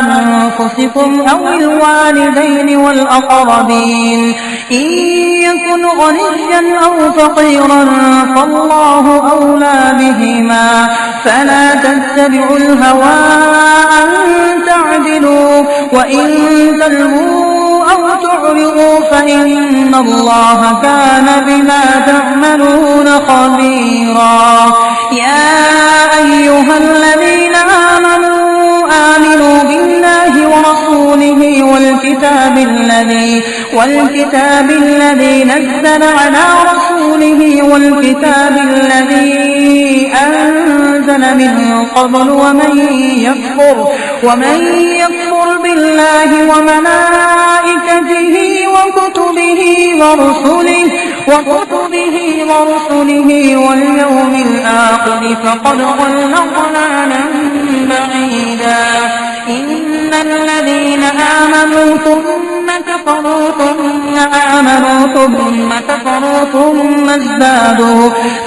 [SPEAKER 1] أنفسكم أو الوالدين والأقربين إن يكن غنيا أو فقيرا فالله أولى بهما فلا تتبعوا الهوى أن تعدلوا وإن تلووا أو تعرضوا فإن الله كان بما تعملون خبيرا يا أيها الذين آمنوا بالله ورسوله والكتاب الذي نزل على رسوله والكتاب الذي أنزل من قبل ومن يكفر بالله وملائكته وكتبه ورسله واليوم الآخر فقد ضل ضلالا بعيدا إن الذين آمنوا ثم كفروا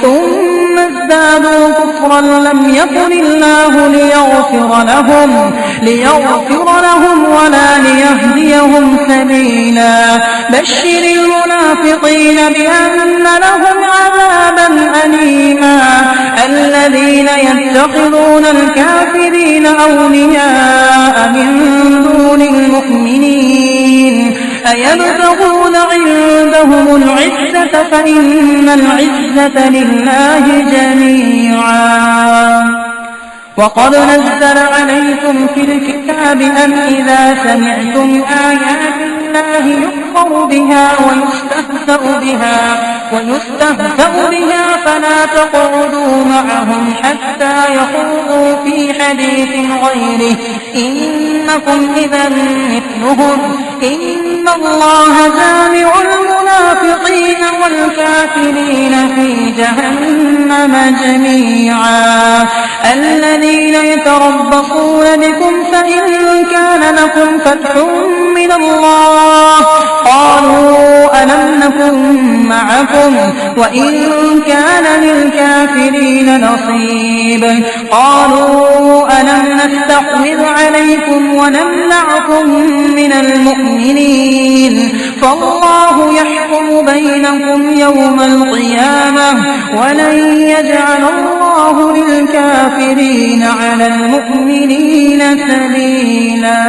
[SPEAKER 1] ثم ازدادوا كفرا لم يكن الله ليغفر لهم ولا ليهديهم سبيلا بشر المنافقين بأن لهم عذابا أليما الذين يتخذون الكافرين أولياء من دون المؤمنين أيبتغون عندهم العزة فإن العزة لله جميعا وقد نزل عليكم في الكتاب أن إذا سمعتم آيات الله يكفر بها ويستهزأ بها فلا تقعدوا معهم حتى يخوضوا في حديث غيره إنكم إذا مثلهم إن الله جامع المنافقين والكافرين في جهنم جميعا الذين يتربصون بكم فإن كان لكم فتح من الله قالوا ألم نكن معكم وإن كان للكافرين نصيب قالوا ألم نستحوذ عليكم ونمنعكم من المؤمنين فالله يحكم بينكم يوم القيامة ولن يجعل الله للكافرين على المؤمنين سبيلا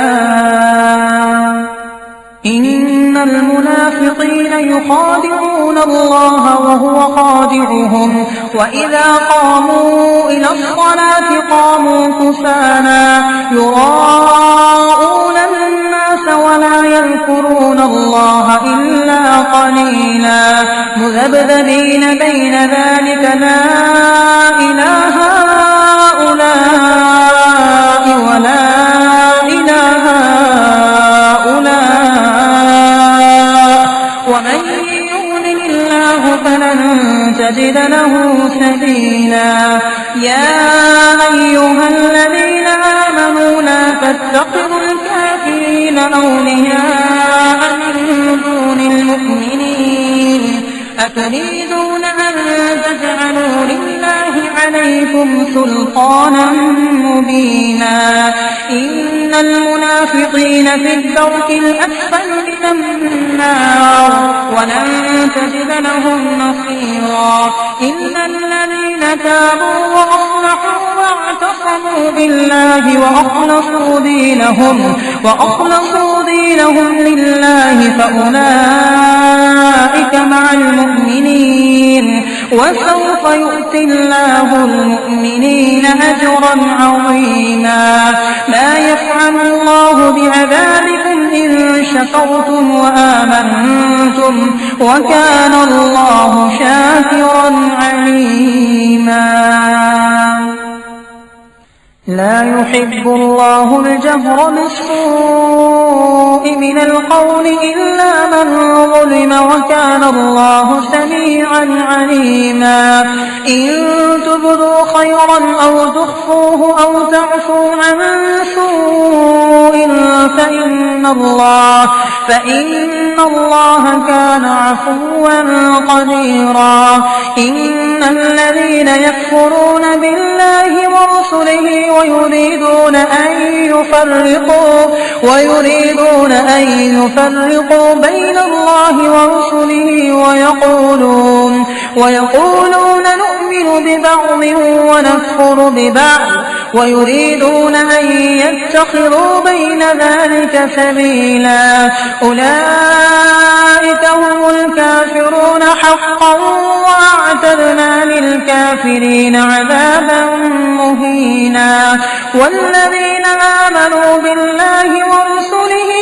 [SPEAKER 1] إن المنافقين يخادعون الله وهو خادعهم وإذا قاموا إلى الصلاة قاموا كسالى يراءون الناس الناس ولا يذكرون الله إلا قليلا مذبذبين بين ذلك لا إله هؤلاء ولا إله هؤلاء ومن يضلل الله فلن تجد له سبيلا يا أيها الذين آمنوا لا تتخذوا الكافرين أولياء من دون المؤمنين أتريدون أن تجعلوا لله عليكم سلطانا مبينا إن المنافقين في الدرك الأسفل من النار ولن تجد لهم نصيرا إلا الذين تابوا وأصلحوا واعتصموا بالله وأخلصوا دينهم لله فأولئك مع المؤمنين وسوف يؤتي الله المؤمنين أجرا عظيما لا يفعل الله بعذابكم إن شكرتم وآمنتم وكان الله شاكرا عليما لا يحب الله الجهر بالسوء من القول إلا من ظلم وكان الله سميعا عليما إن تبدوا خيرا أو تخفوه أو تعفوا عن سوء فإن الله كان عفوا قديرا إن الذين يكفرون بالله ورسله ويريدون أن يفرقوا بين الله ورسله ويقولون نؤمن ببعض ونكفر ببعض ويريدون أن يتخذوا بين ذلك سبيلا أولئك هم الكافرون حقا وأعتدنا للكافرين عذابا مهينا والذين آمنوا بالله ورسله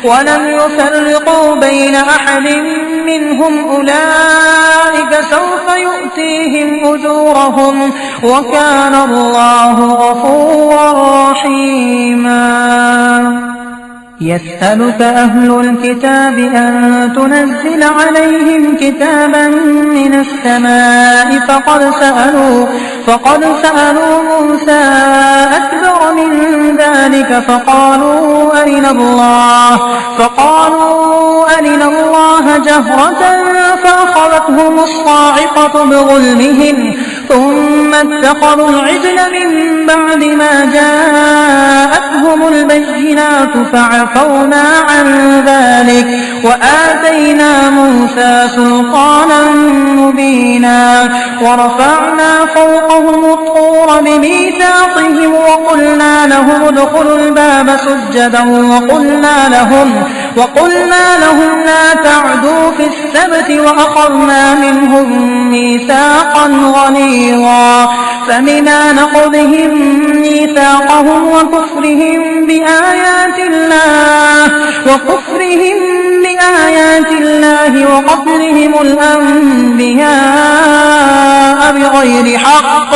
[SPEAKER 1] ولم يفرقوا بين أحد منهم أولئك سوف يؤتيهم أجورهم وكان الله غفورا رحيما يسألك أهل الكتاب أن تنزل عليهم كتابا من السماء فقد سألوا موسى أكبر من ذلك فقالوا أرنا الله جهرة فأخذتهم الصاعقة بظلمهم ثم اتخذوا العجل من بعد ما جاءتهم البينات فعفونا عن ذلك وآتينا موسى سلطانا مبينا ورفعنا فوقهم الطور بميثاقهم وقلنا لهم ادخلوا الباب سجدا وقلنا لهم لا تعدوا في السبت وأخذنا منهم ميثاقا غليظا فمنا نقضهم ميثاقهم وكفرهم بآيات الله وقتلهم الأنبياء بغير حق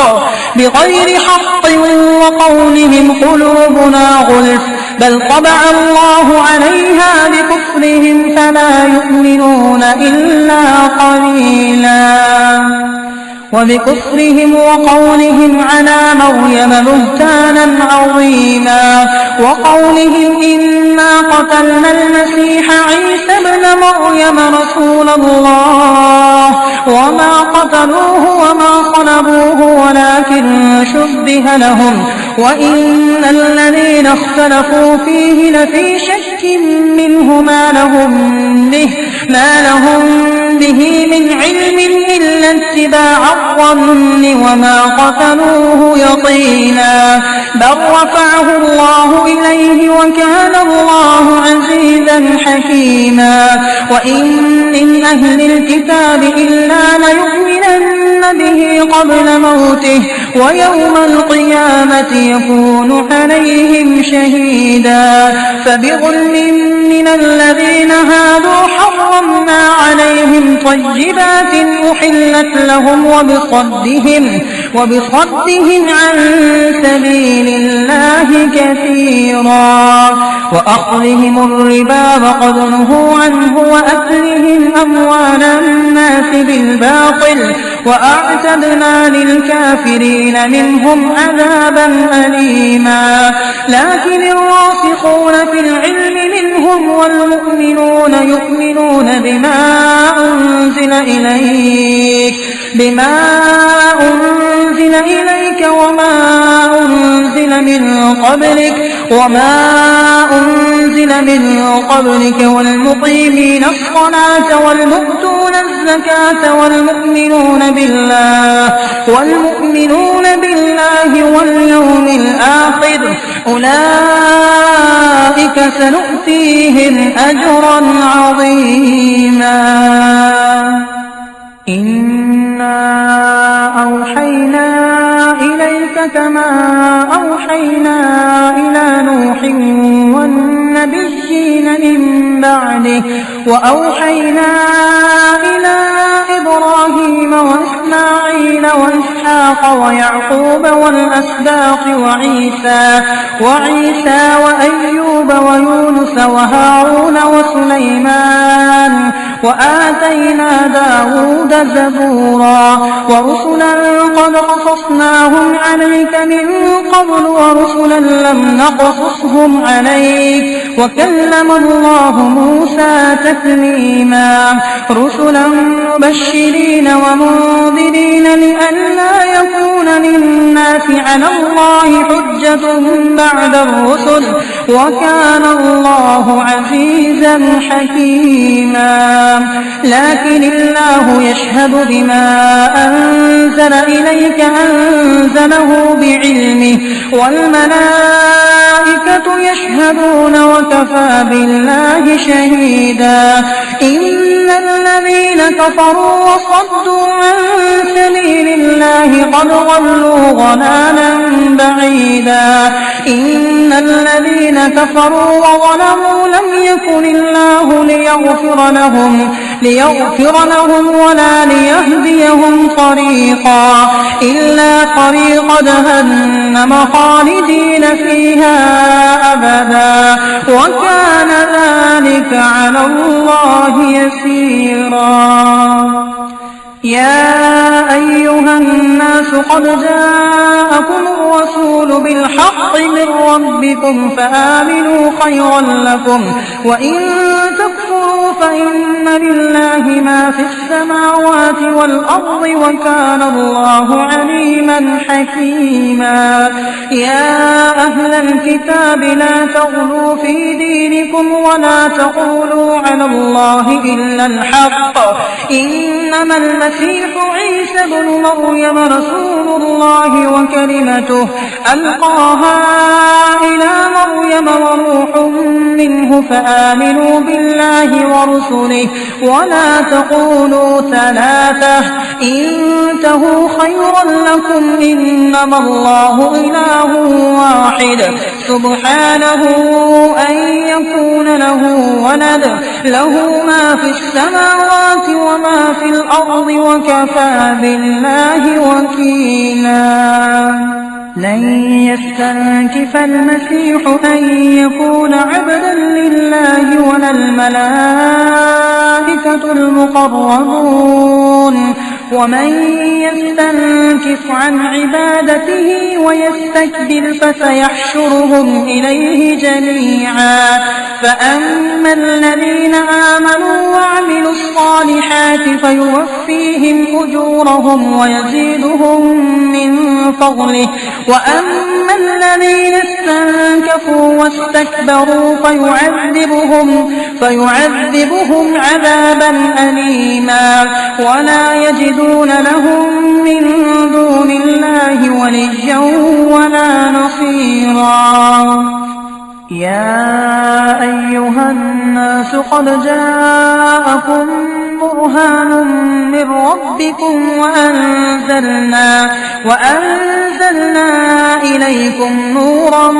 [SPEAKER 1] وقولهم قلوبنا غلف بل طبع الله عليها بكفرهم فلا يؤمنون إلا قليلا وبكفرهم وقولهم على مريم بهتانا عظيما وقولهم إنا قتلنا المسيح عيسى ابن مريم رسول الله وما قتلوه وما صلبوه ولكن شبه لهم وإن الذين اختلفوا فيه لفي شك منه ما لهم به من علم إلا اتباع الظن وما قتلوه يقينا بل رفعه الله إليه وكان الله عزيزا حكيما وإن من أهل الكتاب إلا ليؤمنن به قبل موته ويوم القيامة يكون عليهم شهيدا فبظلم من الذين هادوا حرمنا عليهم طيبات أحلت لهم وبصدهم عن سبيل الله كثيرا وأخذهم الربا وقد نهوا عنه وأكلهم أموال الناس بالباطل وأعتدنا للكافرين منهم عذابا أليما لكن الراسخون في العلم منهم والمؤمنون يؤمنون بما أنزل إليك وما أنزل من قبلك والمقيمين الصلاة والمؤتون الزكاة والمؤمنون بالله واليوم الآخر أولئك سنؤتيهم أجرا عظيما إنا أوحينا إليك كما أوحينا إلى نوح والنبيين من بعده وأوحينا إلى إبراهيم وإسماعيل وإسحاق ويعقوب والأسباط وعيسى وأيوب ويونس وهارون وسليمان وآتينا داود زبورا ورسلا قد قصصناهم عليك من قبل ورسلا لم نقصصهم عليك وكلم الله موسى تكليما رسلا مبشرين ومنذرين لئلا يكون للناس على الله حجة بعد الرسل وكان الله عزيزا حكيما لكن الله يشهد بما أنزل إليك أنزله بعلمه والملائكة يشهدون وكفى بالله شهيدا إن الذين كفروا وصدوا عن سبيل الله قد ضلوا ضلالا بعيدا إن الذين كفروا وظلموا لم يكن الله ليغفر لهم ولا ليهديهم طريقا إلا طريق جهنم خالدين فيها أبدا وكان ذلك على الله يسيرا يا أيها الناس قد جاءكم الرسول بالحق من ربكم فآمنوا خيرا لكم وإن تكفروا فإن لله ما في السماوات والأرض وكان الله عليما حكيما يا أهل الكتاب لا تغلوا في دينكم ولا تقولوا على الله إلا الحق إنما المسيح عيسى بن مريم رسول الله وكلمته ألقاها إلى مريم وروح منه فآمنوا بالله ورسله ولا تقولوا ثلاثة انتهوا خيرا لكم إنما الله إله واحد سبحانه أن يكون له ولد له ما في السماوات وما في الأرض وكفى بالله وكيلا لن يستنكف المسيح أن يكون عبدا لله ولا الملائكة المقربون ومن يستنكف عن عبادته ويستكبر فسيحشرهم إليه جميعا فأما الذين آمنوا وعملوا الصالحات فيوفيهم أجورهم ويزيدهم من فضله وأما الذين استنكفوا واستكبروا فيعذبهم عذابا أليما ولا يجدون لهم من دون الله وليا ولا نصيرا. يا أيها الناس قد جاءكم برهان من ربكم وأنزلنا إليكم نورا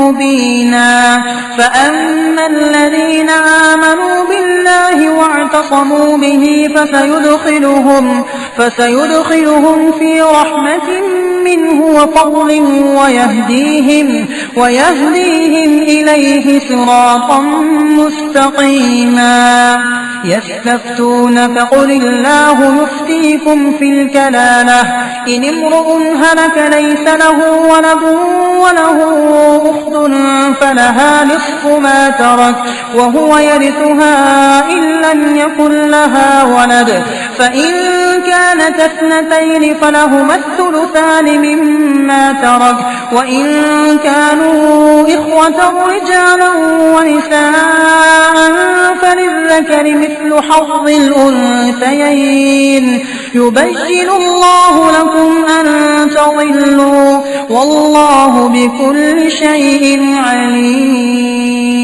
[SPEAKER 1] مبينا. فأما الذين آمنوا بالله واعتصموا به فسيدخلهم في رحمة منه وفضل ويهديهم إليه صراطا مستقيما. يستفتونك قل الله يفتيكم في الكلالة إن امرؤ هلك ليس له ولد وله أخت فلها نصف ما ترك وهو يرثها إن لم يكن لها ولد فإن كانت اثنتين فلهما الثلثان مما ترك وإن كانوا إخوة رجالا ونساء فللذكر مثل حظ الأنثيين. يبين الله لكم أن تضلوا والله بكل شيء عليم.